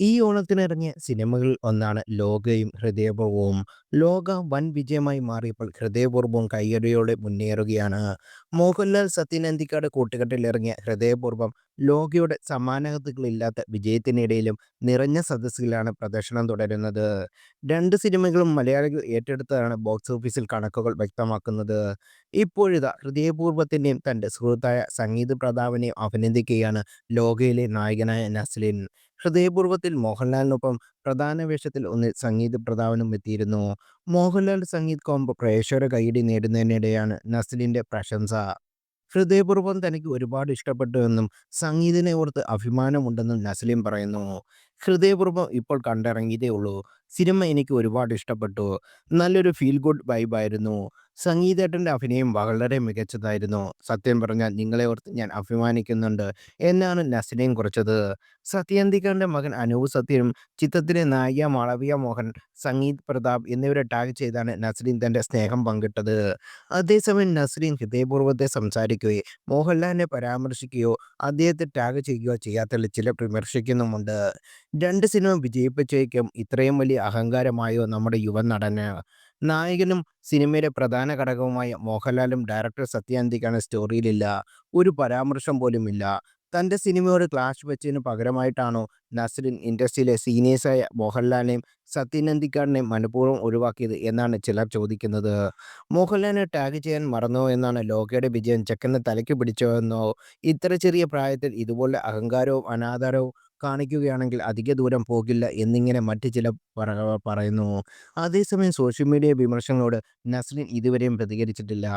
ഈ ഓണത്തിനിറങ്ങിയ സിനിമകളിൽ ഒന്നാണ് ലോകയും ഹൃദയപൂർവ്വവും. ലോക വൻ വിജയമായി മാറിയപ്പോൾ ഹൃദയപൂർവ്വം കയ്യടിയോടെ മുന്നേറുകയാണ്. മോഹൻലാൽ സത്യൻ അന്തിക്കാട് കൂട്ടുകെട്ടിലിറങ്ങിയ ഹൃദയപൂർവ്വം ലോകയുടെ സമാനതകളില്ലാത്ത വിജയത്തിനിടയിലും നിറഞ്ഞ സദസ്സിലാണ് പ്രദർശനം തുടരുന്നത്. രണ്ട് സിനിമകളും മലയാളികൾ ഏറ്റെടുത്തതാണ് ബോക്സ് ഓഫീസിൽ കണക്കുകൾ വ്യക്തമാക്കുന്നത്. ഇപ്പോഴിതാ ഹൃദയപൂർവ്വത്തിൻ്റെയും തൻ്റെ സുഹൃത്തായ സംഗീത് പ്രതാപിനെയും അഭിനന്ദിക്കുകയാണ് ലോകയിലെ നായകനായ നസ്ലിൻ. ഹൃദയപൂർവ്വത്തിൽ മോഹൻലാലിനൊപ്പം പ്രധാന വേഷത്തിൽ ഒന്നിൽ സംഗീത് പ്രതാപനും എത്തിയിരുന്നു. മോഹൻലാൽ സംഗീത് കോംബോ പ്രേക്ഷകരുടെ കയ്യടി നേടുന്നതിനിടെയാണ് നസ്ലിന്റെ പ്രശംസ. ഹൃദയപൂർവ്വം തനിക്ക് ഒരുപാട് ഇഷ്ടപ്പെട്ടുവെന്നും സംഗീതിനെ ഓർത്ത് അഭിമാനമുണ്ടെന്നും നസ്ലിം പറയുന്നു. ഹൃദയപൂർവ്വം ഇപ്പോൾ കണ്ടിറങ്ങിയതേ ഉള്ളൂ. സിനിമ എനിക്ക് ഒരുപാട് ഇഷ്ടപ്പെട്ടു. നല്ലൊരു ഫീൽ ഗുഡ് വൈബായിരുന്നു. സംഗീതേട്ടൻ്റെ അഭിനയം വളരെ മികച്ചതായിരുന്നു. സത്യം പറഞ്ഞാൽ നിങ്ങളെ ഓർത്ത് ഞാൻ അഭിമാനിക്കുന്നുണ്ട് എന്നാണ് നസ്ലിൻ കുറിച്ചത്. സത്യന്തിക്കാന്റെ മകൻ അനൂപ് സത്യനും ചിത്രത്തിലെ നായിക മാളവിക മോഹൻ, സംഗീത് പ്രതാപ് എന്നിവരെ ടാഗ് ചെയ്താണ് നസ്ലിൻ തന്റെ സ്നേഹം പങ്കിട്ടത്. അതേസമയം നസ്രീൻ ഹൃദയപൂർവ്വത്തെ സംസാരിക്കുകയോ മോഹൻലാലിനെ പരാമർശിക്കുകയോ അദ്ദേഹത്തെ ടാഗ് ചെയ്യുകയോ ചെയ്യാത്തതിൽ ചിലർ വിമർശിക്കുന്നുമുണ്ട്. രണ്ട് സിനിമ വിജയിപ്പിച്ചേക്കും ഇത്രയും വലിയ അഹങ്കാരമായോ നമ്മുടെ യുവനടന്? നായകനും സിനിമയിലെ പ്രധാന ഘടകവുമായ മോഹൻലാലും ഡയറക്ടർ സത്യൻ സ്റ്റോറിയിലില്ല. ഒരു പരാമർശം പോലുമില്ല. തൻ്റെ സിനിമയോട് ക്ലാഷ് വെച്ചതിന് പകരമായിട്ടാണോ നസ്രിൻ ഇൻഡസ്ട്രിയിലെ സീനിയേഴ്സായ മോഹൻലാലിനെയും സത്യൻ അന്തിക്കാടിനെയും മനഃപൂർവ്വം ഒഴിവാക്കിയത് എന്നാണ് ചിലർ ചോദിക്കുന്നത്. മോഹൻലാലിനെ ടാഗ് ചെയ്യാൻ മറന്നോ എന്നാണ് ലോകയുടെ വിജയം ചെക്കന് തലയ്ക്ക് പിടിച്ചോ എന്നോ? ഇത്ര ചെറിയ പ്രായത്തിൽ ഇതുപോലെ അഹങ്കാരവും അനാദരവും കാണിക്കുകയാണെങ്കിൽ അധിക ദൂരം പോകില്ല എന്നിങ്ങനെ മറ്റ് ചിലർ പറയുന്നു. അതേസമയം സോഷ്യൽ മീഡിയ വിമർശനങ്ങളോട് നസ്രിൻ ഇതുവരെയും പ്രതികരിച്ചിട്ടില്ല.